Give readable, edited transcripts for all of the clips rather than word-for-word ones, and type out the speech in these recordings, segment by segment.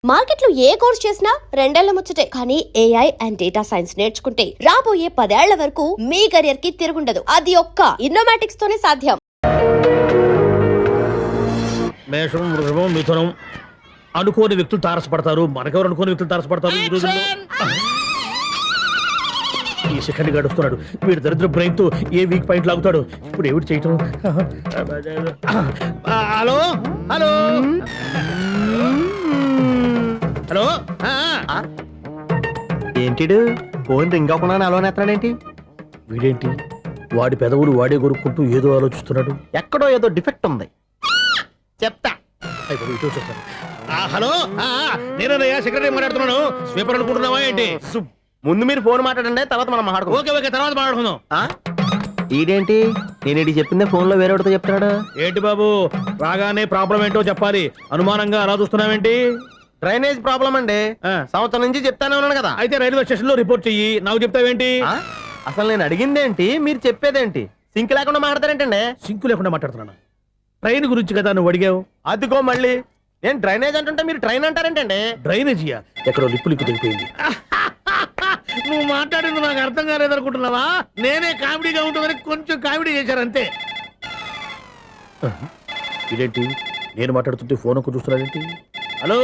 మార్కెట్లో ఏ కోర్స్ చేసినా రెండేళ్ల ముచ్చటే. కానీ ఏఐ అండ్ డేటా సైన్స్ నేర్చుకుంటే రాబోయే 10 ఏళ్ల వరకు మీ కెరియర్ కి తిరుగుండదు. అది ఒక్క ఇన్నోమాటిక్స్ తోనే సాధ్యం. మేషం, వృషభం, మిథునం అనుకోని వ్యక్తులు తారసపడతారు. మనకెవరు అనుకోని వ్యక్తులు తారసపడతారు ఈ రోజుల్లో? ఈ సెకండ్ గడుస్తున్నాడు. వీడు దరిద్ర బ్రెయిన్ తో ఏ వీక్ పాయింట్ లాగుతాడు. ఇప్పుడు ఏమిటి చేయటం? Hello hello hello. ఏంటిడు ఫోన్ రింగ్ అవ్వకుండా అలవనేస్తాడేంటి? వీడేంటి వాడి పెదవులు వాడే కొరుక్కుంటూ ఏదో ఆలోచిస్తున్నాడు. ఎక్కడో ఏదో డిఫెక్ట్ ఉంది, చెప్తా. హలో, నేనయ్యా సెక్రటరీ మాట్లాడుతున్నాను. స్వీపర్ అనుకుంటున్నావా ఏంటి? ముందు మీరు ఫోన్ మాట్లాడండి, తర్వాత మనం మాట్లాడుకో. ఓకే ఓకే, తర్వాత మాట్లాడుకుందాం. ఈడేంటి నేను చెప్పిందే ఫోన్ లో వేరేవాడితో చెప్తాడు. ఏంటి బాబు, రాగానే ప్రాబ్లం ఏంటో చెప్పాలి. అనుమానంగా అలా చూస్తున్నావేంటి? డ్రైనేజ్ ప్రాబ్లం అండి. సంవత్సరం నుంచి చెప్తానే ఉన్నాను కదా. అయితే రైల్వే స్టేషన్ లో రిపోర్ట్ చెయ్యి. నాకు చెప్తావేంటి? అసలు నేను అడిగిందేంటి, మీరు చెప్పేదేంటి? సింక్ లేకుండా మాట్లాడతారేంటండి? సింకు లేకుండా మాట్లాడుతున్నాను. ట్రైన్ గురించి కదా నువ్వు అడిగావు. అదిగో మళ్ళీ నేను డ్రైనేజ్ అంటుంటే మీరు ట్రైన్ అంటారేంటండి? డ్రైనేజీయా? ఎక్కడో లిప్పు తెగిపోయింది. నువ్వు మాట్లాడింది నాకు అర్థం కాలేదనుకుంటున్నావా? నేనే కామెడీగా ఉంటుందని కొంచెం కామెడీ చేశారు అంతే. ఇదేంటి నేను మాట్లాడుతుంటే ఫోన్ ఒక్క చూస్తున్నాడేంటి? హలో,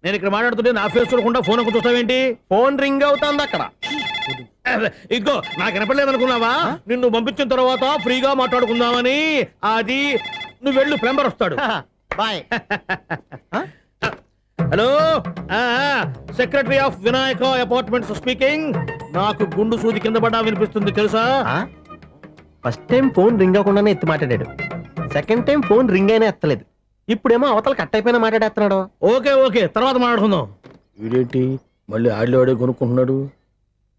నేను ఇక్కడ మాట్లాడుతుంటే నా ఫేస్ చూడకుండా ఫోన్ ఒక్క చూస్తావేంటి? ఫోన్ రింగ్ అవుతుంది అక్కడ. ఇంకో నాకు వినపడలేదు అనుకున్నావా? నిన్ను పంపించిన తర్వాత ఫ్రీగా మాట్లాడుకుందామని. అది నువ్వు వెళ్ళు, ప్లంబర్ వస్తాడు. Bye. Hello, secretary of Vinayaka apartments speaking. నాకు గుండు సూది కింద పడ్డా వినిపిస్తుంది తెలుసా? ఫస్ట్ టైం ఫోన్ రింగ్ అవ్వకుండానే ఎత్తి మాట్లాడాడు. సెకండ్ టైం ఫోన్ రింగ్ అయినా ఎత్తలేదు. ఇప్పుడేమో అవతల కట్ అయిపోయినా మాట్లాడేస్తున్నాడు. ఓకే ఓకే, తర్వాత మాట్లాడుకుందాం. వీడేంటి మళ్ళీ ఆడిలో కొనుక్కుంటున్నాడు?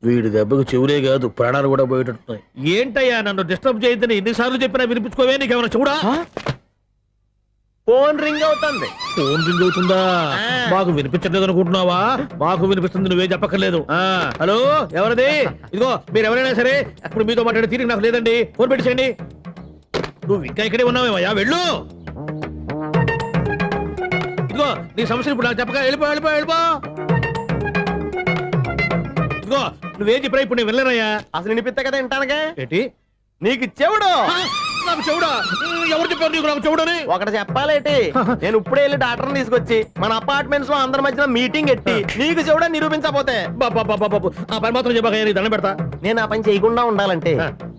వీడి దెబ్బకు చెవులే కాదు ప్రాణాలు కూడా పోయేటట్టున్నాయి. ఏంటయ్యా నన్ను డిస్టర్బ్ చేయొద్దని ఎన్నిసార్లు చెప్పినా వినిపించుకోవే? నీకేమైనా చూడా? ఫోన్ రింగ్ అవుతుంది. ఫోన్ రింగ్ అవుతుందా? మాకు వినిపించలేదు అనుకుంటున్నావా? మాకు వినిపిస్తుంది, నువ్వే చెప్పక్కర్లేదు. హలో, ఎవరిది? ఇదిగో మీరు ఎవరైనా సరే అప్పుడు మీతో మాట్లాడే తీరిక నాకు లేదండి. ఫోన్ పెట్టేసేయండి. నువ్వు ఇంకా ఇక్కడే ఉన్నావేమయ్యా, వెళ్ళు. ఇదిగో నీ సమస్యలు ఇప్పుడు నాకు చెప్పక వెళ్ళిపో వెళ్ళిపో వెళ్ళిపో. ఇదిగో నువ్వేం చెప్పరా ఇప్పుడు నేను వెళ్ళానయ్యా. అసలు వినిపిస్తా కదా వింటానుగా. ఏంటి నీకు చెవుడు? నాకు చెవుడా? ఎవరు చెప్పారు నీకు నాకు చెవుడని? ఒకటి చెప్పాలేటి, నేను ఇప్పుడే వెళ్ళి డాక్టర్ని తీసుకొచ్చి మన అపార్ట్మెంట్స్ లో అందరి మధ్యన మీటింగ్ ఎట్టి నీకు చెవుడా నిరూపించకపోతే బాబు ఆ పని మాత్రం చెప్పక దండం పెడతా. నేను ఆ పని చేయకుండా ఉండాలంటే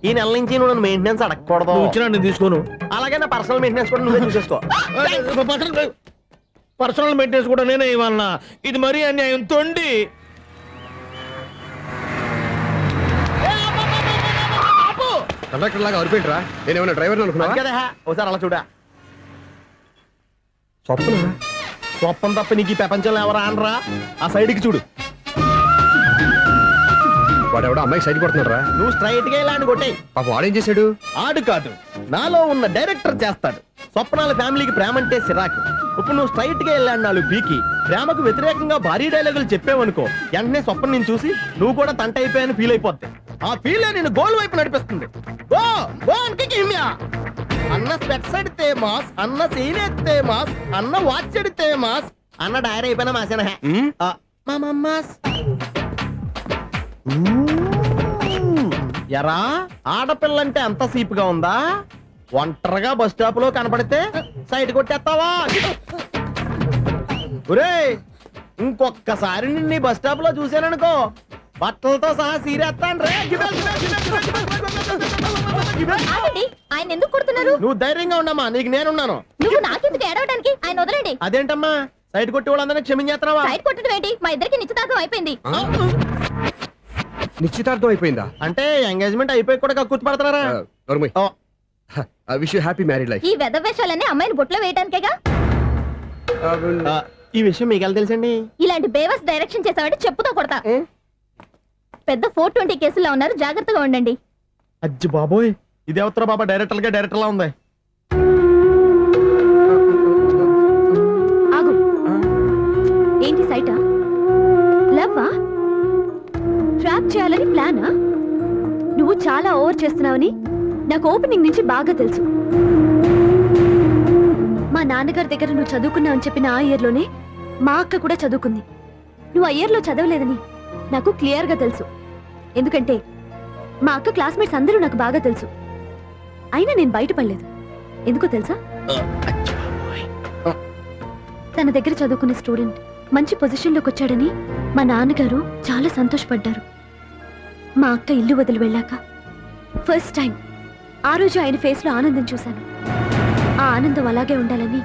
ఈ నెల నుంచి నువ్వు నన్ను మెయింటెనెన్స్ అడగకూడదు. ఇచ్చినా నేను తీసుకోను. అలాగే నా పర్సనల్ మెయింటెనెన్స్ కూడా నువ్వే చూసేసుకో. పర్సనల్ మెయింటెనెన్స్ కూడా నేనే ఇవ్వాలన్నా? ఇది మరీ అన్యాయం తొండి. కండక్టర్ లాగా అరిపోయింట్రా. నేనేమన్నా డ్రైవర్ అనుకున్నా కదా. ఒకసారి అలా చూడా. స్వప్న స్వప్నం తప్ప నీకు ఈ ప్రపంచంలో ఎవరా అనరా? ఆ సైడ్కి చూడు. వాడెవడో అమ్మాయికి సైడ్ కొడుతున్నారా? నువ్వు స్ట్రైట్ గా ఇలా కొట్టే. పాప వాడేం చేశాడు? ఆడు కాదు, నాలో ఉన్న డైరెక్టర్ చేస్తాడు. స్వప్నాల ఫ్యామిలీకి ప్రేమ అంటే సిరాకు. ఇప్పుడు నువ్వు స్ట్రైట్ గా వెళ్ళాడు 4 పీకి ప్రేమకు వ్యతిరేకంగా భారీ డైలాగులు చెప్పావనుకో, వెంటనే స్వప్నం నేను చూసి నువ్వు కూడా తంట అయిపోయాను ఫీల్ అయిపోద్ది. ఆ ఫీల్ నేను గోల్ వైపు నడిపిస్తుంది. అన్న స్పెక్స్ అడితే మాస్, అన్న సీన్ ఎత్తే మాస్, అన్న వాచ్ ఎడితే మాస్, అన్న డైరీ అయిపోయినా మాసేనా మాస్. ఎరా ఆడపిల్లంటే అంత సీప్ గా ఉందా? ఒంటరిగా బస్ స్టాప్ లో కనపడితే సైడ్ కొట్టేస్తావా? ఒరేయ్, ఇంకొక్కసారి నిన్ను బస్ స్టాప్ లో చూసాననుకో బట్టలతో సహా సీరేస్తాను రే. ఆయన ఎందుకు కొడుతున్నారు? నువ్వు ధైర్యంగా ఉండమ్మా, నీకు నేనున్నాను. నువ్వు నాకెందుకు ఏడవడానికి? ఆయన వదలండి. అదేంటమ్మా సైడ్ కొట్టి వాళ్ళందరినీ క్షమించేస్తున్నావా? సైడ్ కొట్టడం ఏంటి? మా ఇద్దరికి నిశ్చితార్థం అయిపోయింది. నిశ్చితార్థం అయిపోయిందా? అంటే ఎంగేజ్మెంట్ అయిపోయి కూడా కక్కుర్తి పడతారా? Wish you happy married life. ఈ వెధవేషాలన్నీ అమ్మాయిని బొట్లో వేయడానికేగా. ఈ విషయం మీకు ఎలా తెలుసండి? ఇలాంటి బేవస్ డైరెక్షన్ చేసావంటే చెప్పుతో కొడతా. పెద్ద 420 కేసుల్లో ఉన్నారు, జాగ్రత్తగా ఉండండి. అజ్జి బాబోయ్, ఇది ఎవరు బాబా డైరెక్టర్ లా ఉంది. ఆగు. ఏంటి సైటా? లవ్వా? ట్రాప్ చేయాలని ప్లానా? నువ్వు చాలా ఓవర్ చేస్తున్నావని నాకు ఓపెనింగ్ నుంచి బాగా తెలుసు. మా నాన్నగారి దగ్గర నువ్వు చదువుకున్నావని చెప్పిన ఆ ఇయర్లోనే మా అక్క కూడా చదువుకుంది. నువ్వు ఆ ఇయర్లో చదవలేదని నాకు క్లియర్గా తెలుసు. ఎందుకంటే మా అక్క క్లాస్మేట్స్ అందరూ నాకు బాగా తెలుసు. అయినా నేను బయటపడలేదు. ఎందుకో తెలుసా? తన దగ్గర చదువుకునే స్టూడెంట్ మంచి పొజిషన్లోకి వచ్చాడని మా నాన్నగారు చాలా సంతోషపడ్డారు. మా అక్క ఇల్లు వదిలి వెళ్ళాక ఫస్ట్ టైం ఆ రోజు ఆయన ఫేస్లో ఆనందం చూశాను. ఆ ఆనందం అలాగే ఉండాలని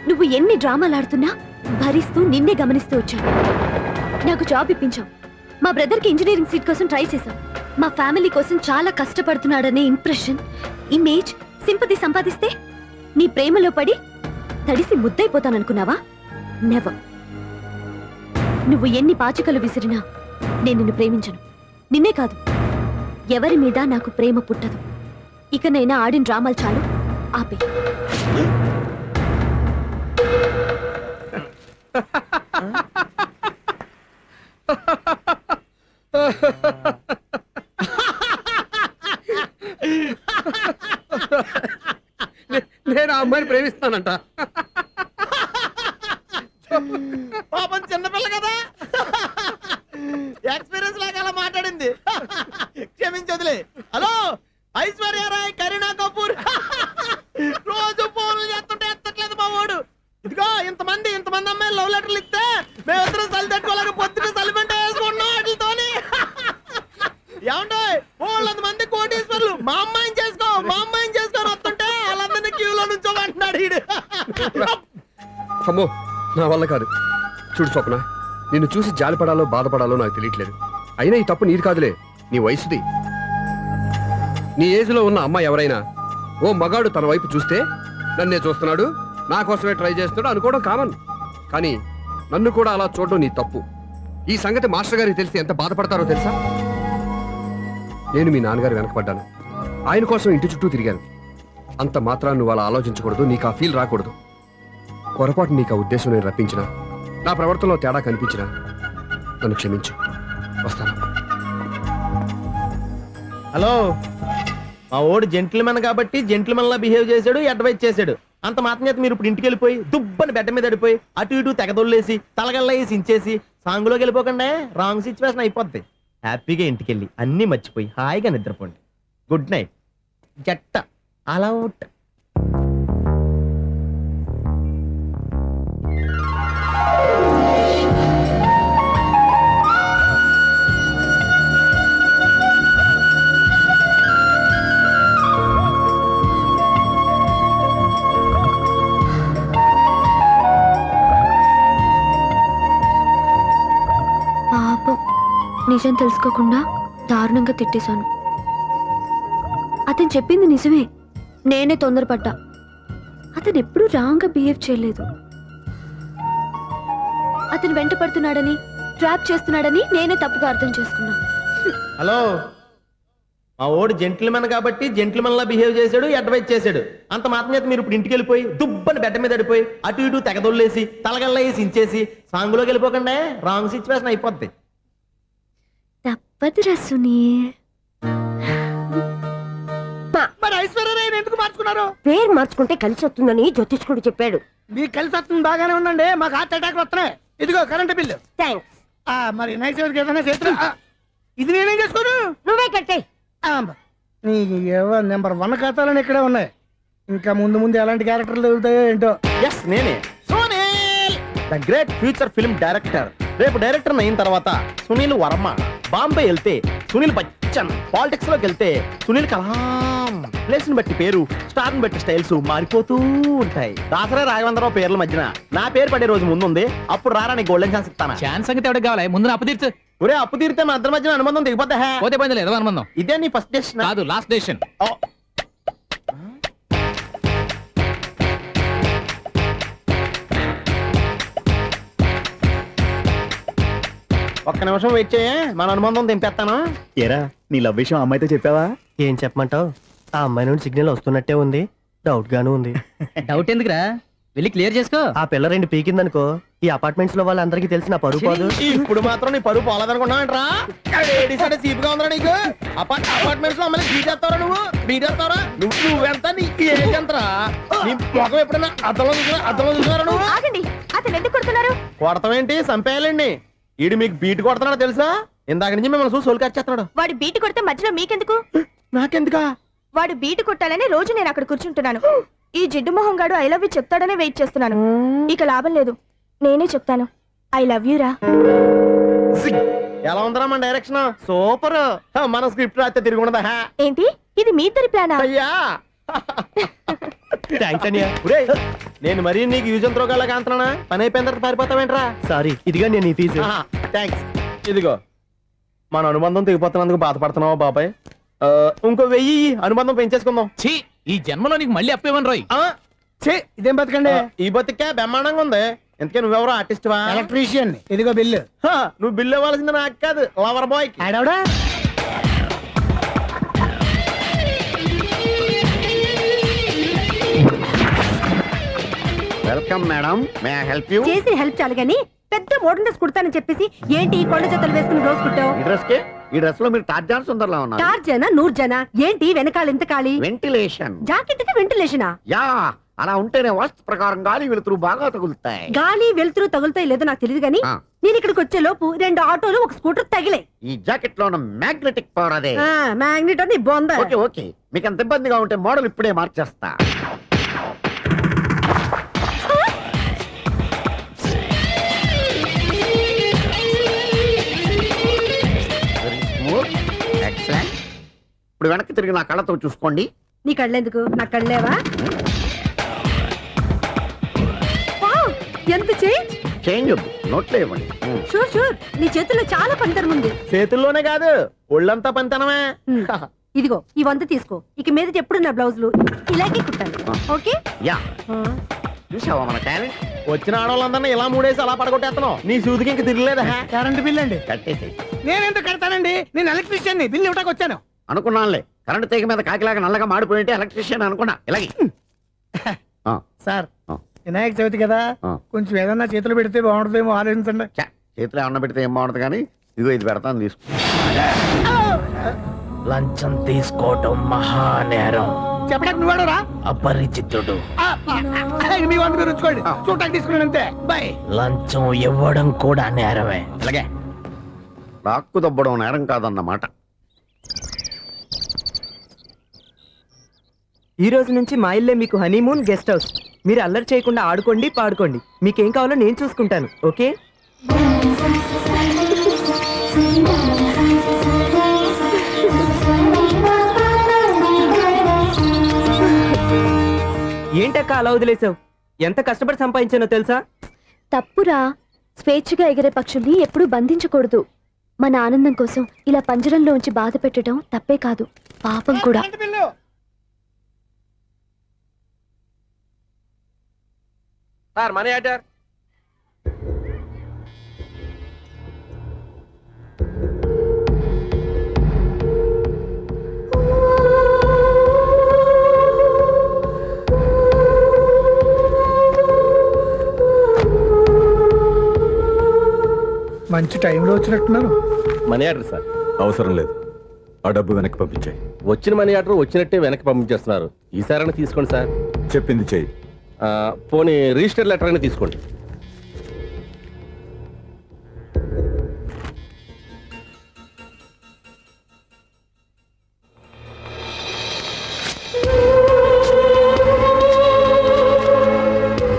నువ్వు ఎన్ని డ్రామాలు ఆడుతున్నా భరిస్తూ నిన్నే గమనిస్తూ వచ్చాను. నాకు జాబ్ ఇప్పించావు. మా బ్రదర్కి ఇంజనీరింగ్ సీట్ కోసం ట్రై చేశాం. మా ఫ్యామిలీ కోసం చాలా కష్టపడుతున్నాడనే ఇంప్రెషన్, ఇమేజ్, సింపతి సంపాదిస్తే నీ ప్రేమలో పడి తడిసి ముద్దైపోతాననుకున్నావా? నెవర్. నువ్వు ఎన్ని పాచికలు విసిరినా నేను నిన్ను ప్రేమించను. నిన్నే కాదు, ఎవరి మీద నాకు ప్రేమ పుట్టదు. ఇకనైనా ఆడిన డ్రామాలు చాలు, ఆపే. నేను ఆ అమ్మాయిని ప్రేమిస్తానంట. పాపం చిన్నపిల్ల కదా, ఎక్స్పీరియన్స్ లాగా అలా మాట్లాడింది. క్షమించదులే. హలో, ఐశ్వర్య రాయ్, కరీనా కపూర్ రోజు ఫోన్లు చేస్తుంటే ఎత్తట్లేదు మా వాడు. ఇదిగో ఇంతమంది అమ్మాయిలు లవ్ లెటర్లు ఇస్తే మేమిద్దరం చలి తట్టుకోలేక పొద్దున చలిమంట వేసుకుంటున్నాం వాటితోని. ఏమంటే వాళ్ళంతమంది కోటీశ్వర్లు మా అమ్మాయిని చేసుకో వస్తుంటే వాళ్ళందరినీ క్యూలో నుంచోమంటున్నాడు వీడు. అమ్మో, నా వల్ల కాదు. చూడు స్వప్న, నిన్ను చూసి జాలిపడాలో బాధపడాలో నాకు తెలియట్లేదు. అయినా ఈ తప్పు నీది కాదులే, నీ వయసుది. నీ ఏజ్లో ఉన్న అమ్మాయి ఎవరైనా ఓ మగాడు తన వైపు చూస్తే నన్నే చూస్తున్నాడు, నా కోసమే ట్రై చేస్తున్నాడు అనుకోవడం కామన్. కానీ నన్ను కూడా అలా చూడడం నీ తప్పు. ఈ సంగతి మాస్టర్ గారికి తెలిసి ఎంత బాధపడతారో తెలుసా? నేను మీ నాన్నగారు వెనకపడ్డాను. ఆయన కోసం ఇంటి చుట్టూ తిరిగాను. అంత మాత్రాన్ని నువ్వు అలా ఆలోచించకూడదు, నీకు ఆ ఫీల్ రాకూడదు. పొరపాటు నీకు ఆ ఉద్దేశం నేను రప్పించినా, నా ప్రవర్తనలో తేడా కనిపించినా నన్ను క్షమించు. వస్తాను. హలో, మా ఓడు జెంటిల్మెన్ కాబట్టి జెంటిల్మెన్ లా బిహేవ్ చేశాడు, అడ్వైజ్ చేశాడు. అంత మాత్రం చేత మీరు ఇప్పుడు ఇంటికి వెళ్ళిపోయి దుబ్బని బెడ్డ మీద పడిపోయి అటు ఇటు తెగదొల్లేసి తలగల్లా వేసి ఇంచేసి సాంగులోకి వెళ్ళిపోకండి. రాంగ్ సిచ్యువేషన్ అయిపోద్ది. హ్యాపీగా ఇంటికి వెళ్ళి అన్నీ మర్చిపోయి హాయిగా నిద్రపోండి. Good night. జట్ట అలా అవుట్. పాపం, నిజం తెలుసుకోకుండా దారుణంగా తిట్టేశాను. అతను చెప్పింది నిజమే, నేనే తొందరపడ్డా. అతను ఎప్పుడూ రాంగ్గా బిహేవ్ చేయలేదు. అతను వెంట పడుతున్నాడని, ట్రాప్ చేస్తున్నాడని నేనే తప్పుగా అర్థం చేసుకున్నా. హలో, మా ఓడు జెంటిల్మెన్ కాబట్టి జెంటిల్మెన్ లా బిహేవ్ చేశాడు, అడ్వైజ్ చేశాడు. అంత మాత్రం చేత మీరు ఇప్పుడు ఇంటికి వెళ్ళిపోయి దుబ్బని బెడ్డ మీద పడిపోయి అటు ఇటు తెగదొల్లేసి తలగల్లా వేసి ఇంచేసి సాంగులోకి వెళ్ళిపోకండి. రాంగ్ సిచ్యువేషన్ అయిపోద్ది. తప్పదురా సునీల్. మరి ఐశ్వర్యరాయ్ ఎందుకు మార్చుకున్నారు? పేరు మార్చుకుంటే కలిసి వస్తుందని జ్యోతిష్కుడు చెప్పాడు. మీకు కలిసి వస్తుంది బాగానే ఉండండి, మాకు హార్ట్ అటాక్ వస్తున్నాయి. ఇదిగో కరెంట్ బిల్లు. థ్యాంక్స్. మరి నైట్ ఏదైనా చేతులు ఇది నేనేం చేసుకోను, నువ్వే కట్టే. నీ నెంబర్ 1 ఖాతాలని ఇక్కడే ఉన్నాయి. ఇంకా ముందు ముందు ఎలాంటి క్యారెక్టర్లు దొరుకుతాయో ఏంటో. ఎస్, నేనే Sunil, the great future film director. రేపు డైరెక్టర్ అయిన తర్వాత సునీల్ వర్మ. బాంబే వెళ్తే సునీల్ బచ్చన్, పాలిటిక్స్ లోకి వెళ్తే సునీల్ కలాం. ప్లేస్ ని బట్టి పేరు, స్టార్ ని బట్టి స్టైల్స్ మారిపోతూ ఉంటాయి. దాసరా రాఘవేంద్రరావు పేర్ల మధ్యన నా పేరు పడే రోజు ముందుంది. అప్పుడు రారా నీ గోల్డెన్ ఛాన్స్ ఇస్తానా? ఛాన్స్ సంగతి ఎవరికి కావాలి? ముందు నా అప్పు తీర్చు. ఒరే, అప్పు తీరితే మన ఇద్దరి మధ్యన అనుబంధం దిగిపోతా. పోతే పోయింది లేదు అనుబంధం. ఇదే నీ ఫస్ట్ డెస్టినేషన్ కాదు, లాస్ట్ డెసిషన్. ఒక్క నిమిషం వెయిట్ చేయ, మన అనుబంధం దింపేస్తాను. ఏరా, నీ లవ్ విషయం అమ్మాయితో చెప్పావా? ఏం చెప్పమంటావు? ఆ అమ్మాయి నుండి సిగ్నల్ వస్తున్నట్టే ఉంది, డౌట్ గాను ఉంది. డౌట్ ఎందుకురా, వెళ్ళి క్లియర్ చేసుకో. ఆ పిల్ల 2 పీకిందనుకో, ఈ అపార్ట్మెంట్స్ లో వాళ్ళందరికీ తెలిసిన పరువు పోదు. ఇప్పుడు మాత్రం నీ పరువు పోలేదనుకున్నావంటరా? సీపుగా ఉందా నీకు? అపార్ట్మెంట్స్ లో అమ్మని బీటేస్తావరా? నువ్వెంత, నీ ఏజ్ ఎంతరా? నీ ముఖం ఎప్పుడైనా అద్దంలో చూసారా నువ్వు? ఆగండి, అతను ఎందుకు కొడుతున్నారు? కొడతామేంటి, చంపేయాలండి. ఈడు మీకు బీట్ కొడుతున్నాడు తెలుసా? ఇందాక నుంచి మిమ్మల్ని చూసి సోల్కి వచ్చేస్తున్నాడు. వాడు బీటు కొడితే మధ్యలో మీకెందుకు? నాకెందుకా? వాడు బీటు కొట్టాలని రోజు నేను అక్కడ కూర్చుంటున్నాను. ఈ జిడ్డు మొహం గాడు ఐ లవ్ యూ చెప్తాడనే వెయిట్ చేస్తున్నాను. ఇక లాభం లేదు, నేనే చెప్తాను ఐ లవ్ యూ రా. ఎలా ఉందరా మన డైరెక్షన్? సూపర్. మన స్క్రిప్ట్ రాస్తే తిరిగి ఉండదా? ఏంటి ఇది మీ ఇద్దరి ప్లానా? అయ్యా థ్యాంక్స్ అన్నయ్య. నేను మరీ నీకు యూజ్ ఎంతో గలగా అంటున్నా. పని అయిపోయిన తర్వాత పారిపోతావేంట్రా? సారీ, ఇదిగా నేను ఈ ఫీజు. థ్యాంక్స్. ఇదిగో మన అనుబంధం తెగిపోతున్నందుకు బాధపడుతున్నావా బాబాయ్? ఇంకో 1000 అనుబంధం పెంచేసుకుందాం. ఛీ, ఈ జన్మలో నీకు మళ్ళీ అప్పేవన్ రోయ్. ఛీ, ఇదేం బతకండి. ఈ బతికే బ్రహ్మాండంగా ఉంది. ఎందుకే నువ్వెవరో ఆర్టిస్ట్ వా? ఎలక్ట్రీషియన్. ఇదిగో బిల్లు. నువ్వు బిల్లు ఇవ్వాల్సింది నాకు కాదు, లవర్ బాయ్. ఆడవడా? Welcome madam, may I help you? చేసి హెల్ప్ చాలు గాని పెద్ద మోడల్ డ్రెస్ కుడతానని చెప్పేసి ఏంటి ఈ కొండ జతలు వేసుకుని రోజు కుట్టావు? ఈ డ్రెస్ కే, ఈ డ్రెస్ లో మీరు టార్జాన్ సుందర్లా ఉన్నారు. టార్జనా నూర్జనా ఏంటి వెనకాల ఇంత ఖాళీ? వెంటిలేషన్. జాకెట్ కి వెంటిలేషనా? యా, అలా ఉంటేనే వాస్తు ప్రకారం గాలి వెలుతురు బాగా తగులుతాయి. గాలి వెలుతురు తగులుతాయి లేదో నాకు తెలియదు గాని ఆ. నేను ఇక్కడికి వచ్చే లోపు 2 ఆటోలు ఒక స్కూటర్ తగిలే. ఈ జాకెట్ లో ఉన్న మ్యాగ్నెటిక్ పవర్ అదే. మ్యాగ్నెట్ అని బొంద. ఓకే ఓకే, మీకు అంత ఇబ్బందిగా ఉంటే మోడల్ ఇప్పుడే మార్చేస్తా. ఎక్సలెంట్. ఇప్పుడు వెనక్కి తిరిగి నా కళ్ళతో చూసుకోండి. నీ కళ్ళెందుకు, నా కళ్ళేవా? వావ్, ఎంత చేంజ్. చేంజ్ నోట్లో ఇవ్వండి. షూర్ షూర్, నీ చేతుల్లో చాలా పనితనం ఉంది. చేతుల్లోనే కాదు, ఒళ్ళంతా పనితనమే. ఇదిగో ఈ 100 తీసుకో. ఇక మీద ఎప్పుడు నా బ్లౌజులు ఇలాగే కుట్టాలి. ఓకే? యా, చూసావా మన టాలెంట్? వచ్చిన ఆడవాళ్ళందరినీ ఇలా మూడేసి అలా పడగొట్టేస్తున్నావు. నీ సూదికి ఇంక తిరగలేదా? కరెంట్ బిల్ అండి. కట్టేసి. నేనెందుకు కడతానండి, నేను ఎలక్ట్రీషియన్. బిల్ ఇవ్వడానికి వచ్చాను. అనుకున్నానులే, కరెంట్ తీగ మీద కాకిలాగా నల్లగా మాడిపోయింటే ఎలక్ట్రీషియన్ అనుకున్నా. ఇలాగే సార్, వినాయక చవితి కదా, కొంచెం ఏదన్నా చేతులు పెడితే బాగుంటుందేమో ఆలోచించండి. చేతిలో ఏమన్నా పెడితే ఏం బాగుంటుంది కానీ ఇదిగో ఇది పెడతాను, తీసుకో. లంచం తీసుకోవటం మహానేరం. చెప్పడానికి నువ్వాడరా? అపరిచితుడు. మీ వంద మీరు ఉంచుకోండి, చూడటానికి తీసుకున్నాను అంతే. బాయ్. లంచం ఇవ్వడం కూడా నేరమే. ఇలాగే రాక్కు దబ్బడం నేరం కాదన్నమాట. ఈ రోజు నుంచి మా ఇల్లే మీకు హనీమూన్ గెస్ట్ హౌస్. మీరు అల్లరి చేయకుండా ఆడుకోండి, పాడుకోండి. మీకేం కావాలో నేను చూసుకుంటాను. ఓకే? ఏంటక్క అలా వదిలేసావు? ఎంత కష్టపడి సంపాదించానో తెలుసా? తప్పురా, స్వేచ్ఛగా ఎగిరే పక్షుల్ని ఎప్పుడూ బంధించకూడదు. మన ఆనందం కోసం ఇలా పంజరంలో ఉంచి బాధ పెట్టడం తప్పే కాదు, పాపం కూడా. Current bill. Sir, money order. మంచి టైంలో వచ్చినట్టున్నారు. Money order sir. అవసరం లేదు, ఆ డబ్బు వెనక్కి పంపించాయి. వచ్చిన మనీ ఆర్డర్ వచ్చినట్టే వెనక్కి పంపించేస్తున్నారు. ఈసారైనా తీసుకోండి సార్. చెప్పింది చెయ్యి. పోనీ రిజిస్టర్ లెటర్ అయినా తీసుకోండి.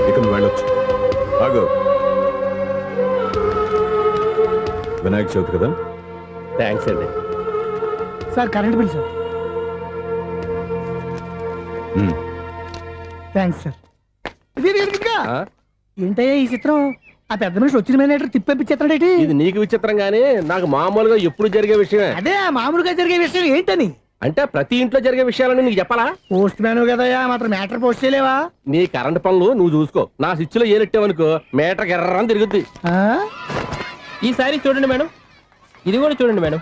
ఇక నువ్వు వెళ్ళొచ్చు. ఆగు. వినాయక చవితి కదా? థ్యాంక్స్ అండి. Sir, current bill sir. ఉమ్. Thanks sir. ఏంటయ్యా ఈ చిత్రం? ఆ పెద్ద మనిషి వచ్చిన మేనేటర్ తిప్పించేస్తాడేటి? ఇది నీకు విచిత్రం గానీ నాకు మామూలుగా ఎప్పుడు జరిగే విషయమే. అదే మామూలుగా జరిగే విషయం ఏంటని? అంటే ప్రతి ఇంట్లో జరిగే విషయాలని నీకు చెప్పాలా? పోస్ట్ మ్యాన్ కదయ్యా, మాత్రం మ్యాటర్ పోస్ట్ చేయలేవా? నీ కరెంట్ పనులు నువ్వు చూసుకో. నా స్విచ్ లో ఏలెట్టావనుకో మీటర్ ఎర్రని తిరుగుద్ది. ఈసారి చూడండి మేడం, ఇది కూడా చూడండి మేడం.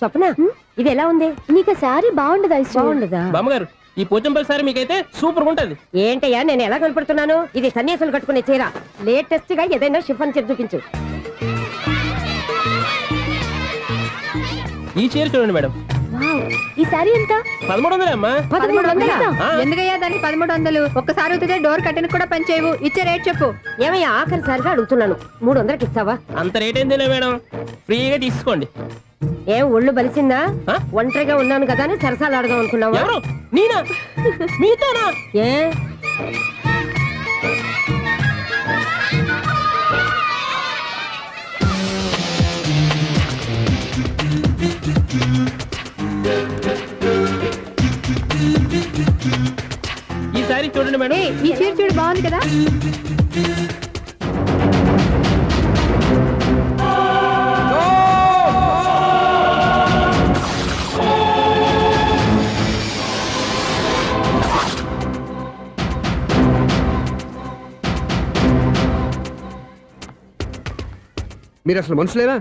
స్వప్న, ఇది ఎలా ఉంది? నీకు శారీ బాగుండదా? బాగుండదా? బామ్మగారు, ఈ పోచంపల్లి సారీ మీకైతే సూపర్ ఉంటది. ఏంటయ్యా నేను ఎలా కనపడుతున్నాను? ఇది సన్యాసులు కట్టుకునే చీర. లేటెస్ట్ గా ఏదైనా షిఫాన్ చీర చూపించు. ఈ చీర చూడండి మేడం. వావ్, ఈ శారీ ఎంత? 1300 అమ్మా. 1300? ఎందుకయ్యా దానికి 1300? ఒక్కసారి అవుతుందే డోర్ కట్టెన్ కూడా పనిచేయవు. ఇచ్చే రేట్ చెప్పు. ఏమయ్యా ఆఖరిసారిగా అడుగుతున్నాను, 300కి ఇస్తావా? అంత రేట్ ఏందిలే మేడం, ఫ్రీగా తీసుకోండి. ఏం ఒళ్ళు బలిసిందా? ఆ? ఒంటరిగా ఉన్నాను కదా అని సరసాలు ఆడదాం అనుకున్నావా? ఎవరు నేనా? మీతోనా? ఏ ఈ సారీ చూడండి మేడం. ఈ చీర చూడు బాగుంది కదా. మీరు అసలు మనుషులేనా?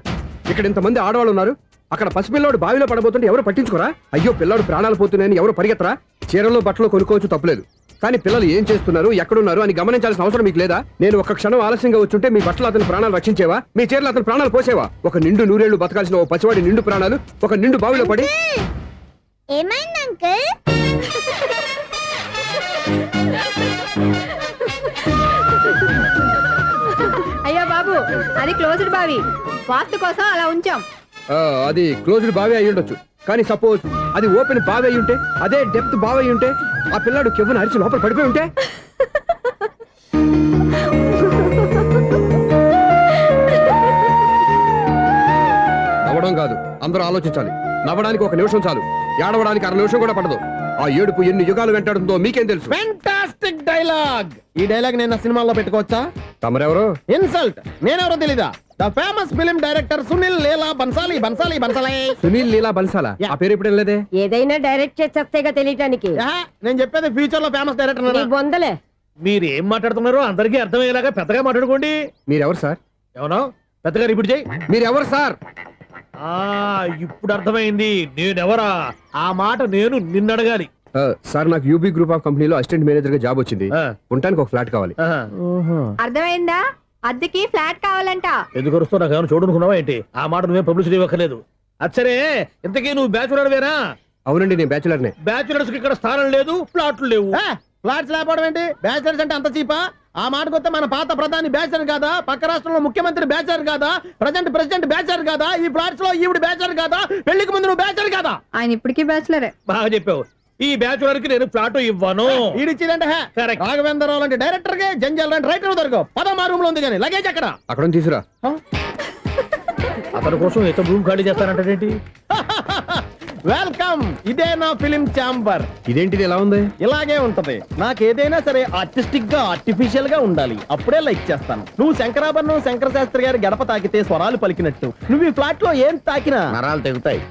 ఇక్కడ ఇంతమంది ఆడవాళ్ళు ఉన్నారు, అక్కడ పసిపిల్లాడు బావిలో పడబోతుంటే ఎవరు పట్టించుకోరా? అయ్యో పిల్లాడు ప్రాణాలు పోతున్నాయని ఎవరు పరిగెత్తరా? చీరలో బట్టలు కొనుక్కోవచ్చు తప్పులేదు, కానీ పిల్లలు ఏం చేస్తున్నారు, ఎక్కడున్నారు అని గమనించాల్సిన అవసరం మీకు లేదా? నేను ఒక్క క్షణం ఆలస్యంగా వచ్చుంటే మీ బట్టలు అతని ప్రాణాలు రక్షించేవా? మీ చీరలు అతని ప్రాణాలు పోసేవా? ఒక నిండు నూరేళ్లు బతకాల్సిన ఓ పసివాడి నిండు ప్రాణాలు ఒక నిండు బావిలో పడి. ఏమైంది అంకుల్? అయ్యో బాబు, అది క్లోజ్డ్ బావి, వాస్తు కోసం అలా ఉంచాం. అది క్లోజ్డ్ బావి అయి ఉండొచ్చు, కానీ సపోజ్ అది ఓపెన్ బావి అయి ఉంటే, అదే డెప్త్ బావి అయి ఉంటే, ఆ పిల్లాడు కెవ్వున అరిచి లోపల పడిపోయి ఉంటే. నవ్వడం కాదు, అందరూ ఆలోచించాలి. నవ్వడానికి ఒక నిమిషం చాలు, ఏడవడానికి 1/2 నిమిషం కూడా పడదు. ఆ ఏడుపు ఎన్ని యుగాలు వెంటాడుతుందో మీకేం తెలుసు? Fantastic dialogue. ఈ డైలాగ్ నేను సినిమాల్లో పెట్టుకోవచ్చా? తమరెవరు? ఇన్సల్ట్. నేనెవరో తెలీదా? The famous film director Sunil Leela Bhansali. Bhansali Bhansali Sunil Leela బన్సాలా? ఆ పేరు ఇప్పుడు లేదే. ఏదైనా డైరెక్ట్ చేసేస్తేగా తెలియటానికి. నేను చెప్పేది ఫ్యూచర్ లో ఫేమస్ నీ డైరెక్టర్. బొందలే. మీరు ఏం మాట్లాడుతున్నారో అందరికీ అర్థమయ్యేలాగా పెద్దగా మాట్లాడుకోండి. మీరెవరు సార్? ఏమన్నా పెద్దగా రిపీట్ చేయి. మీరెవరు సార్? ఇప్పుడు అర్థమైంది నేనెవరా. ఆ మాట నేను నిన్ను అడగాలి. సార్, నాకు యూబీ గ్రూప్ ఆఫ్ కంపెనీలో అసిస్టెంట్ మేనేజర్ గా జాబ్ వచ్చింది. ఆ. ఉండటానికి ఒక ఫ్లాట్ కావాలి. అర్థమైందా? అద్దెకి ఫ్లాట్ కావాలంట. ఎందుకు వస్తావు? నాకు ఏమైనా చూడనుకున్నావా ఏంటి? ఆ మాట నువ్వే పబ్లిసిటీ ఇవ్వక్కర్లేదు. అచ్చరే, ఇంతకీ నువ్వు బ్యాచులర్ వేరా? అవునండి, నేను బ్యాచులర్నే. బ్యాచులర్స్ కి ఇక్కడ స్థానం లేదు, ప్లాట్లు లేవు. ఫ్లాట్స్ లేకపోవడం ఏంటి? బ్యాచిలర్స్ అంటే అంత చీపా? ఆ మాటకొస్తే మన పాత ప్రధాని బ్యాచర్ కాదా? పక్క రాష్ట్రంలో ముఖ్యమంత్రి బ్యాచర్ కాదా? ప్రెసిడెంట్ బ్యాచర్ కాదా? ఈ ఫ్లాట్స్ లో ఈవిడ బ్యాచర్ కాదా? పెళ్లికి ముందు నువ్వు బ్యాచర్ కాదా? ఆయన ఇప్పటికీ బ్యాచులరే. బాగా చెప్పావు. ఈ బ్యాచులర్ కి నేను ప్లాట్ ఇవ్వను. ఈడిచ్చిందంటే Correct. రాఘవేంద్రరావు లాంటి డైరెక్టర్ కి జంజల్ లాంటి రైటర్ దొరకవు. పదమా రూమ్ లో ఉంది కానీ లగేజ్ అక్కడ. అక్కడ తీసురా. అతని కోసం ఎంత రూమ్ ఖాళీ చేస్తానంటే వెల్కమ్. ఇదే నా ఫిలిం ఛాంబర్. ఇదేంటిది ఎలా ఉంది? ఇలాగే ఉంటది. నాకు ఏదైనా సరే ఆర్టిస్టిక్ గా ఆర్టిఫిషియల్ గా ఉండాలి, అప్పుడే లైక్ చేస్తాను. నువ్వు శంకరాభరణం శంకర శాస్త్రి గారి గడప తాకితే స్వరాలు పలికినట్టు నువ్వు ఈ ఫ్లాట్ లో ఏం తాకినా నరాలు తెగుతాయి.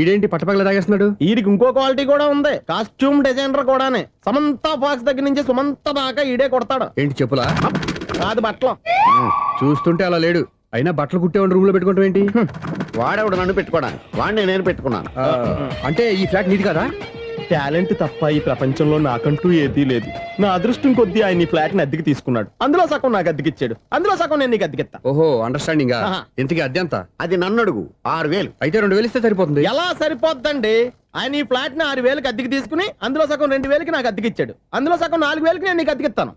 ఈడేంటి పట్టపగల తాగేస్తున్నాడు? వీడికి ఇంకో క్వాలిటీ కూడా ఉంది. కాస్ట్యూమ్ డిజైనర్ కూడానే. సమంత ఫాక్స్ దగ్గర నుంచి సుమంత దాకా ఈడే కొడతాడు. ఏంటి చెప్పులా? కాదు బట్టలు. చూస్తుంటే అలా లేడు. అయినా బట్టలు కుట్టేవాడు రూమ్ లో పెట్టుకుంటాం ఏంటి? వాడేవాడు నన్ను పెట్టుకోడా? వాడిని నేను పెట్టుకున్నాను. అంటే ఈ ఫ్లాట్ నీది కదా? టాలెంట్ తప్ప ఈ ప్రపంచంలో నాకంటూ ఏదీ లేదు. నా అదృష్టం కొద్దీ ఆయన ఈ ఫ్లాట్ ని అద్దెకి తీసుకున్నాడు. అందులో సగం నాకు అద్దెకిచ్చాడు, అందులో సగం నేను నీకు అద్దెకిస్తా. ఓహో, అండర్స్టాండింగ్. ఆహా. ఇంతకీ అద్దె ఎంత? అది నన్ను అడుగు. 6,000. అయితే 2,000 ఇస్తే సరిపోతుంది. ఎలా సరిపోద్దండి? ఆయన ఈ ఫ్లాట్ ని 6,000కి అద్దెకి తీసుకుని అందులో సగం 2,000కి నాకు అద్దెకిచ్చాడు, అందులో సగం 4,000కి నేను నీకు అద్దెకిస్తాను.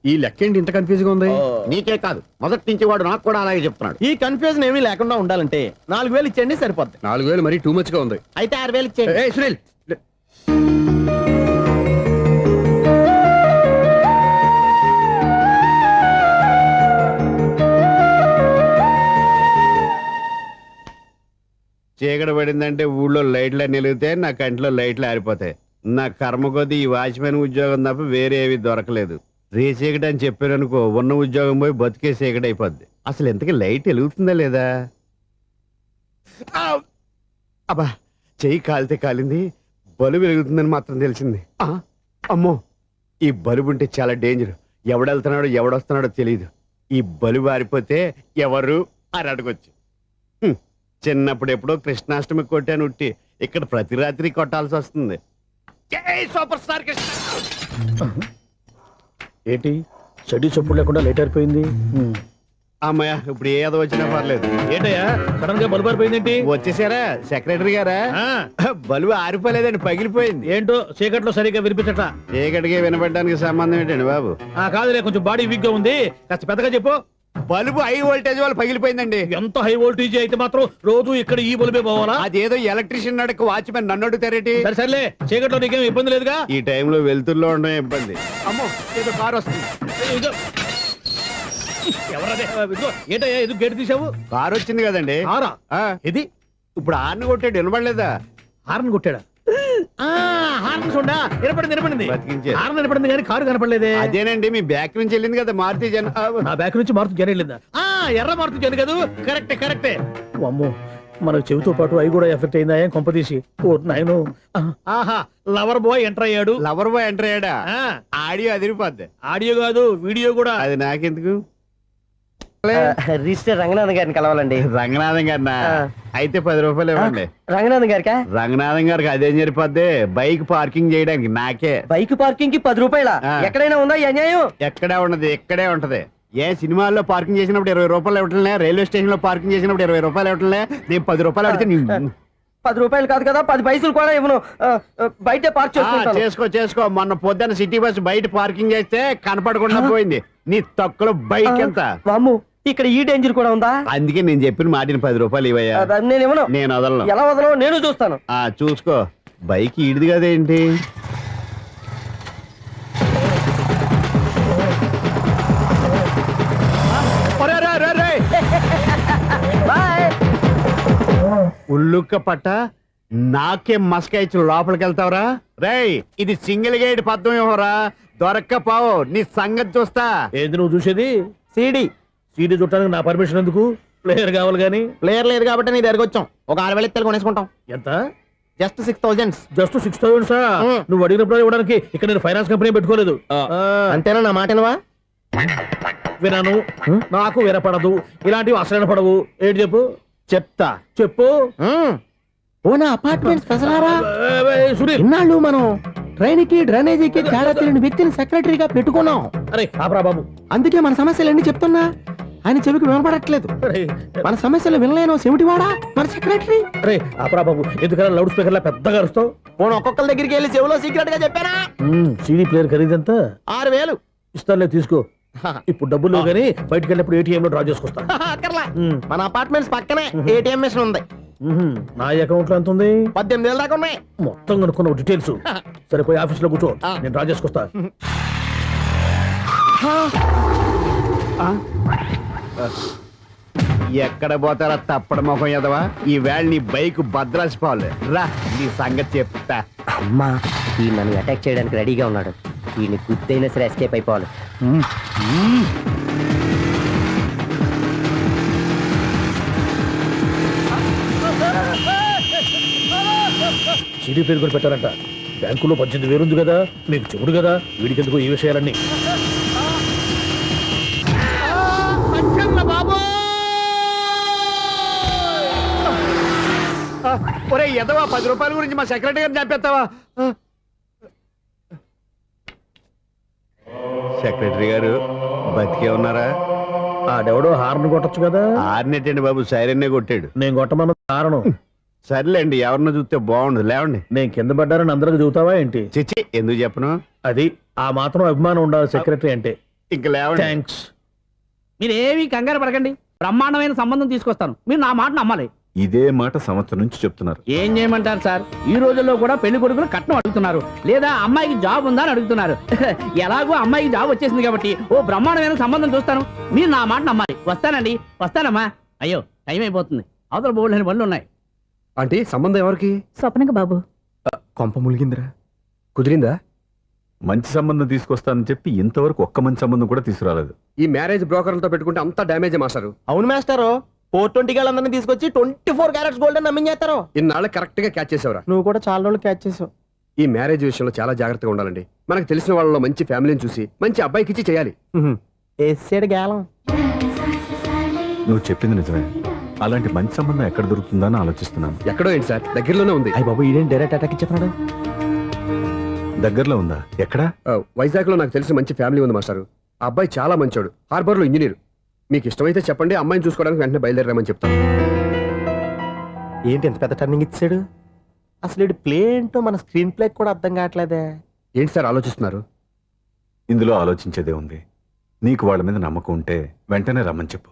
ఈ లెక్క ఏంటి ఇంత కన్ఫ్యూజ్ గా ఉంది? నీకే కాదు, మొదటి నుంచి వాడు నాకు కూడా అలాగే చెప్తున్నాడు. ఈ కన్ఫ్యూజన్ ఏమీ లేకుండా ఉండాలంటే 4,000 ఇచ్చేయండి, సరిపోద్ది. 4,000 మరీ టూ మచ్ గా ఉంది. అయితే 6,000 ఇచ్చేయండి. ఏయ్ సునీల్, చీకటి పడిందంటే ఊళ్ళో లైట్లు అన్ని వెలిగితే నా కంటిలో లైట్లు ఆరిపోతాయి. నా కర్మ కొద్దీ ఈ వాచ్మెన్ ఉద్యోగం తప్ప వేరే ఏవి దొరకలేదు. రేచీకటి అని చెప్పారనుకో, ఉన్న ఉద్యోగం పోయి బతికే చీకటి అయిపోద్ది. అసలు ఇంతకీ లైట్ వెలుగుతుందా లేదా? అబ్బా, చెయ్యి కాలితే కాలింది, బలుబు వెలుగుతుందని మాత్రం తెలిసింది. అమ్మో, ఈ బలుబు ఉంటే చాలా డేంజర్. ఎవడెళ్తున్నాడో ఎవడొస్తున్నాడో తెలియదు. ఈ బలుబు ఆరిపోతే ఎవరు అని అడగొచ్చు. చిన్నప్పుడు ఎప్పుడో కృష్ణాష్టమి కొట్టాను ఉట్టి, ఇక్కడ ప్రతి రాత్రి కొట్టాల్సి వస్తుంది. జై సూపర్ స్టార్ కృష్ణ. ఏంటి చెడు చెప్పుడు లేకుండా లేట్ అయిపోయింది. అమ్మయ్య ఇప్పుడు ఏదో వచ్చినా పర్లేదు. ఏంటయ్యా సడన్ గా బల్బు ఆరిపోయిందేంటి? వచ్చేసారా సెక్రటరీ గారా? ఆ, బలువు ఆరిపోలేదండి, పగిలిపోయింది. ఏంటో చీకట్లో సరిగ్గా వినిపించట. చీకటికి వినపడడానికి సంబంధం ఏంటండి బాబు? కాదులే, కొంచెం బాడీ వీక్ గా ఉంది, కాస్త పెద్దగా చెప్పు. బలుబు హై వోల్టేజ్ వల్ల పగిలిపోయిందండి. ఎంత హై వోల్టేజ్ అయితే మాత్రం రోజు ఇక్కడ ఈ బల్బే పోవాలా? అదేదో ఎలక్ట్రీషియన్ నడక వాచ్మెన్ నన్ను అడుగుతారేటి? సరే సర్లే, చీకట్లో నీకేం ఇబ్బంది లేదుగా? ఈ టైంలో వెళ్తుల్లో ఉండడం ఇబ్బంది. అమ్మో ఏదో కారు వస్తుంది. ఇదిగో. ఎవరదే? ఇదిగో, ఏంటయ్యా ఎందుకు గేట్ తీసావు? కారు వచ్చింది కదండి. కారా? ఆ, ఇది ఇప్పుడు ఆర్ని కొట్టాడు, వినపడలేదా? హార్న్ కొట్టాడా? హార్న్ చూడా వినపడింది. బతికించారు. హార్న్ వినపడింది కానీ కారు కనపడలేదే. అదేనండి మీ బ్యాక్ నుంచి వెళ్ళింది కదా మారుతి జన. నా బ్యాక్ నుంచి మారుతు జన వెళ్ళిందా? ఎర్ర మారుతు జన కదా? కరెక్టే. అమ్మో, మనకు చెవితో పాటు అవి కూడా ఎఫెక్ట్ అయిందా ఏం కొంపదీసి? ఓ నాయను. ఆహా, లవర్ బాయ్ ఎంటర్ అయ్యాడు. లవర్ బాయ్ ఎంటర్ అయ్యాడా? ఆ, ఆడియో అదిరిపోద్ది. ఆడియో కాదు వీడియో కూడా. అది నాకెందుకు? రిజిస్టర్ రంగనాథన్ గారిని కలవాలండి. రంగనాథం గారినా? అయితే 10 రూపాయలు ఇవ్వండి. రంగనాథన్ గారికా? రంగనాథం గారికి అదేం సరిపోద్ది, బైక్ పార్కింగ్ చేయడానికి. నాకే బైక్ పార్కింగ్ కి 10 రూపాయల? ఆ. ఎక్కడైనా ఉందా ఈ అన్యాయం? ఎక్కడే ఉన్నది, ఇక్కడే ఉంటది. ఏ సినిమాల్లో పార్కింగ్ చేసినప్పుడు 20 రూపాయలు ఇవ్వట్లే, రైల్వే స్టేషన్ లో పార్కింగ్ చేసినప్పుడు 20 రూపాయలు ఇవ్వట్లే, నేను 10 రూపాయలు అడిగితే 10 రూపాయలు కాదు కదా, 10 పైసలు కూడా ఇవ్వను. బయటే పార్క్ చేసుకుంటాను. చేసుకో. మొన్న పొద్దున్న సిటీ బస్ బయట పార్కింగ్ చేస్తే కనపడకుండా పోయింది. నీ తక్కువ బైక్ ఎంత? వామ్ము, ఇక్కడ ఈ డేంజర్ కూడా ఉందా? అందుకే నేను చెప్పిన మాటిని 10 రూపాయలు ఇవ్వయ్యా. నేను ఇవ్వను. నేను వదలను. ఎలా వదలవు నేను చూస్తాను. చూసుకో. బైక్ ఈడిది కదేంటి? ఉల్లుక్క పట్ట నాకే మస్కా ఇచ్చి లోపలికి వెళ్తావరా? రేయ్, ఇది సింగిల్ గేట్ పద్మం ఇవ్వరా, దొరక్కపోవు నీ సంగతి చూస్తా. ఏంది నువ్వు చూసేది? సీడీ చుట్టానికి నా పర్మిషన్ ఎందుకు? ప్లేయర్ కావాలి గానీ. ప్లేయర్ లేదు కాబట్టి నీ దగ్గరకు వచ్చాం. ఒక 6,000 ఇత్తలు కొనేసుకుంటాం. ఎంత? జస్ట్ 6,000. Just 6,000 sir? నువ్వు అడిగినప్పుడు ఇవ్వడానికి ఇక్కడ నేను ఫైనాన్స్ కంపెనీ పెట్టుకోలేదు. అంతేనా? నా మాటనువా? వినను, నాకు వినపడదు, ఇలాంటివి అసలు వినపడవు. ఏంటి చెప్పు? చెప్తా. చెప్పు. ఓనా అపార్ట్మెంట్స్ ప్రజలారా, సునీల్, ఇన్నాళ్ళు మనం ట్రైన్ కి డ్రైనేజీకి తేడా తెలియని వ్యక్తిని సెక్రటరీగా పెట్టుకున్నాం. అరే ఆపరా బాబు. అందుకే మన సమస్యలన్నీ చెప్తున్నా, ఆయన చెవికి వినపడట్లేదు. అరే మన సమస్యలు వినలేను చెవిటివాడా మన సెక్రటరీ. అరే ఆపరా బాబు, ఎందుకన్నా లౌడ్ స్పీకర్ లా పెద్దగా అరుస్తావు? పోను ఒక్కొక్కరి దగ్గరికి వెళ్ళి చెవిలో సీక్రెట్ గా చెప్పానా? CD player ఖరీదంతా 6,000. ఇస్తానులే, తీసుకో. ఇప్పుడు డబ్బులు లేవు కానీ బయటకు వెళ్ళినప్పుడు ఏటీఎం లో డ్రా చేసుకొస్తా. అక్కర్లా, మన అపార్ట్మెంట్స్ పక్కనే ఏటీఎం మిషన్ ఉంది. నా అకౌంట్ లో ఎంత ఉంది? 18,000 దాకా ఉన్నాయి. మొత్తం కనుక్కున్న డీటెయిల్స్. సరిపోయి ఆఫీస్ లో కూర్చో, నేను డ్రా చేసుకొస్తా. ఎక్కడ పోతారా తప్పడ మొహం ఎదవా? ఈ వేళ నీ బైక్ భద్రాసిపోవాలి. రా, నీ సంగతి చెప్తా. అమ్మా, ఈ నన్ను అటాక్ చేయడానికి రెడీగా ఉన్నాడు. ఈయన గుద్దైనా సరే ఎస్కేప్ అయిపోవాలి. సీడీ ప్లేయర్ కూడా పెట్టారంట. బ్యాంకులో 18,000 ఉంది కదా, మీకు చెవుడు కదా, వీడికి ఎందుకు ఈ విషయాలన్నీ? ఒరే ఎదవా, 10 రూపాయల గురించి మా సెక్రటరీ గారిని చంపేస్తావా? సెక్రటరీ గారు బతికే ఉన్నారా? ఆడెవడో హార్న్ కొట్టచ్చు కదా. ఆరినట్టండి బాబు, సైరన్నే కొట్టాడు. నేను కొట్టమన్న కారణం. సర్లేండి, ఎవరినో చూస్తే బాగుండు. లేవండి. నేను కింద పడ్డారని అందరికి చెబుతావా ఏంటి? చిచ్చి, ఎందుకు చెప్పను? అది ఆ మాత్రం అభిమానం ఉండాలి సెక్రటరీ అంటే. ఇంక లేవండి. థ్యాంక్స్. మీరేమి కంగారు పడకండి, బ్రహ్మాండమైన సంబంధం తీసుకొస్తాను. మీరు నా మాట నమ్మాలి. ఇదే మాట సంవత్సరం నుంచి చెప్తున్నారు. ఏం చేయమంటారు సార్, ఈ రోజుల్లో కూడా పెళ్లి కొడుకులు కట్నం అడుగుతున్నారు, లేదా అమ్మాయికి జాబ్ ఉందా అని అడుగుతున్నారు. ఎలాగో అమ్మాయికి జాబ్ వచ్చేసింది కాబట్టి ఓ బ్రహ్మాండమైన సంబంధం చూస్తాను. మీరు నా మాట నమ్మాలి. వస్తానండి, వస్తానమ్మా. అయ్యో టైం అయిపోతుంది, అవతల బోల్డని పనులు ఉన్నాయి. ఆంటీ, సంబంధం ఎవరికి? స్వప్నక బాబు. కొంప ములిగిందిరా. కుదిరిందా? మంచి సంబంధం తీసుకొస్తానని చెప్పి ఇంతవరకు ఒక్క మంచి సంబంధం కూడా తీసుకురాలేదు. ఈ మ్యారేజ్ బ్రోకర్లతో పెట్టుకుంటే అంతా డ్యామేజ్ మాస్టారు. అవును మాస్టారు, 420 గాళ్ళందరినీ తీసుకొచ్చి 24 క్యారెట్స్ గోల్డ్ అని నమ్మించేస్తారు. ఇన్నాళ్ళు కరెక్ట్ గా క్యాచ్ చేసావురా. నువ్వు కూడా చాలా రోజులు క్యాచ్ చేసావు. ఈ మ్యారేజ్ విషయంలో చాలా జాగ్రత్తగా ఉండాలండి. మనకు తెలిసిన వాళ్ళలో మంచి ఫ్యామిలీని చూసి మంచి అబ్బాయికి ఇచ్చి చేయాలి. వేసాడు గాలం. నువ్వు చెప్పింది నిజమే. అలాంటి మంచి సంబంధం ఎక్కడ దొరుకుతుందని ఆలోచిస్తున్నాను. ఎక్కడో ఏంటి సార్, దగ్గరలోనే ఉంది. అయ్య బాబు, ఈడేం డైరెక్ట్ అటాక్ ఇచ్చేస్తున్నాడు. దగ్గరలో ఉందా? ఎక్కడా? వైజాగ్ లో నాకు తెలిసిన మంచి ఫ్యామిలీ ఉంది మాస్టారు. ఆ అబ్బాయి చాలా మంచోడు, హార్బర్ లో ఇంజనీర్. మీకు ఇష్టమైతే చెప్పండి, అమ్మాయిని చూసుకోవడానికి వెంటనే బయలుదేరామని చెప్తాను. ఏంటి ఎంత పెద్ద టర్నింగ్ ఇచ్చాడు? అసలు ఇటు ప్లే ఏంటో మన స్క్రీన్ ప్లే కూడా అర్థం కావట్లేదే. ఏంటి సార్ ఆలోచిస్తున్నారు? ఇందులో ఆలోచించేదే ఉంది. నీకు వాళ్ళ మీద నమ్మకం ఉంటే వెంటనే రమ్మని చెప్పు.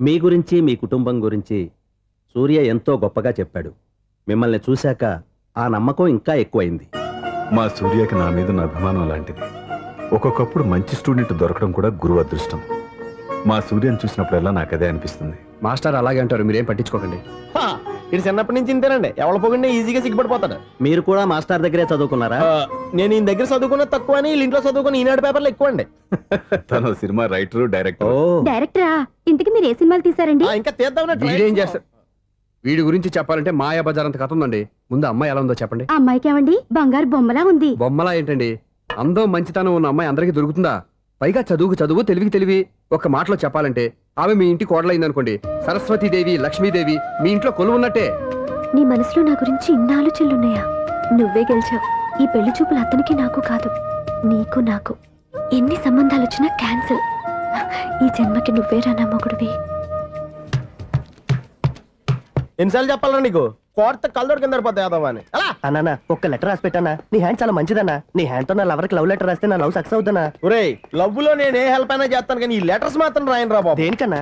మీ గురించి మీ కుటుంబం గురించి సూర్య ఎంతో గొప్పగా చెప్పాడు. మిమ్మల్ని చూశాక ఆ నమ్మకం ఇంకా ఎక్కువైంది. మా సూర్యకి నా మీద ఉన్న అభిమానం లాంటిది. ఒక్కొక్కప్పుడు మంచి స్టూడెంట్ దొరకడం కూడా గురువు అదృష్టం. మా సూర్యని చూసినప్పుడల్లా నాకు అదే అనిపిస్తుంది. మాస్టర్ అలాగే అంటారు, మీరేం పట్టించుకోకండి. ఇది చిన్నప్పటి నుంచి ఇంతేనండి, ఎవరి పోకుండా ఈజీగా సిగ్గుపడిపోతాడు. మీరు కూడా మాస్టర్ దగ్గరే చదువుకున్నారా? నేను ఈయన దగ్గర చదువుకున్న తక్కువ అని ఇంట్లో చదువుకున్న ఈనాడు పేపర్లు ఎక్కువ అండి. తను సినిమా రైటరు, డైరెక్టర్. డైరెక్టరా? ఇంతకి మీరు ఏ సినిమాలు తీసారండి? ఇంకా తీద్దామని వీడేం చేస్తారు? వీడి గురించి చెప్పాలంటే మాయా బజార్ అంత కథ ఉందండి. ముందు అమ్మాయి ఎలా ఉందో చెప్పండి. అమ్మాయికి ఏమండి బంగారు బొమ్మలా ఉంది. బొమ్మలా ఏంటండి, అందం మంచితనం ఉన్న అమ్మాయి అందరికీ దొరుకుతుందా? పైగా చదువుకు చదువు, తెలివికి తెలివి. ఒక్క మాటలో చెప్పాలంటే ఆమె మీ ఇంటి కోడలైందనుకోండి, సరస్వతీదేవి, లక్ష్మీదేవి మీ ఇంట్లో కొలువు ఉన్నట్టే. నీ మనసులో నా గురించి ఇన్ని ఆలోచనలున్నాయా? నువ్వే గెలిచావు. ఈ పెళ్లి చూపులు అతనికి నాకు కాదు, నీకు నాకు. ఎన్ని సంబంధాలు వచ్చినా క్యాన్సిల్. ఈ జన్మకి నువ్వేరా నా మొగుడివి. ఎన్నిసార్లు చెప్పాలరా నీకు? కోర్త కళ్ళోడు కింద పడిపోతాయి అని. అన్నా ఒక్క లెటర్ రాసి పెట్టానా? నీ హ్యాండ్ చాలా మంచిదన్నా. నీ హ్యాండ్ తో నా లవర్కి లవ్ లెటర్ రాస్తే నా లవ్ సక్సెస్ అవుతానా? ఒరేయ్, లవ్ లో నేను ఏ హెల్ప్ అయినా చేస్తాను, కానీ ఈ లెటర్స్ మాత్రం రాయను రా బాబు. దేనికన్నా?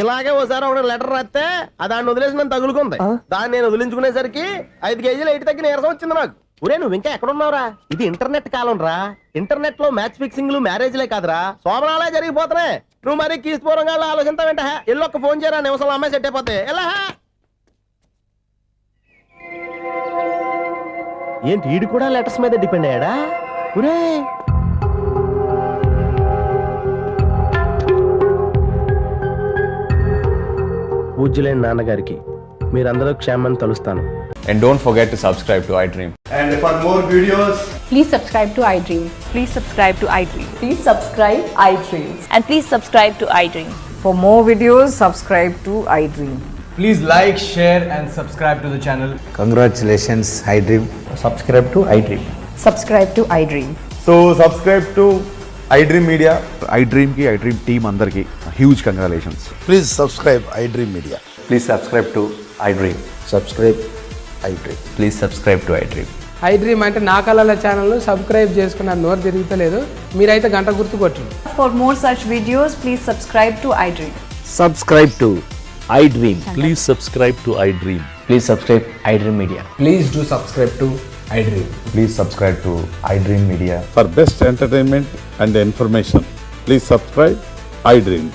ఇలాగే ఓసారి ఒక లెటర్ రాస్తే దాన్ని వదిలేసి నన్ను తగులుకుంది. దాన్ని నేను వదిలించుకునేసరికి 5 కేజీలు ఎయిట్ తగ్గి నీరసం వచ్చింది నాకు. ఒరే, నువ్వు ఇంకా ఎక్కడున్నావురా? ఇది ఇంటర్నెట్ కాలం రా. ఇంటర్నెట్ లో మ్యాచ్ ఫిక్సింగ్లు, మ్యారేజ్లే కాదురా, శోభనాలే జరిగిపోతున్నాయి. నువ్వు మరి కీస్పూరంగా ఆలోచించావేంట? ఎల్లు ఒక్క ఫోన్ చేయరా, నిమిషంలో అమ్మాయి సెట్ అయిపోతే. ఎలా ఏంటి ఈడు కూడా లెటర్స్ మీద డిపెండ్ అయ్యాడా? ఒరే, పూజ్యులైన నాన్నగారికి మీరందరూ క్షేమాన్ని తలుస్తాను. And don't forget to subscribe to iDream. And for more videos, please subscribe to iDream. Please subscribe to iDream. Please subscribe iDream. And please subscribe to iDream. For more videos, subscribe to iDream. Please like, share, and subscribe to the channel. congratulations, iDream. Subscribe to iDream. Subscribe to iDream. So subscribe to iDream Media. iDream కి, iDream team అందరికి huge congratulations. Please subscribe iDream Media. Please subscribe to iDream. Subscribe iDream. Please subscribe to iDream. iDream అంటే నా కళల channel subscribe చేసుకున్న నోరు తిరుగుతలేదు. మీరైతే గంట గుర్తు కొట్టండి. For more such videos, please subscribe to iDream. Subscribe to iDream. Please subscribe to iDream. Please subscribe iDream Media. Please do subscribe to iDream. Please subscribe to iDream Media. For best entertainment and information, please subscribe iDream.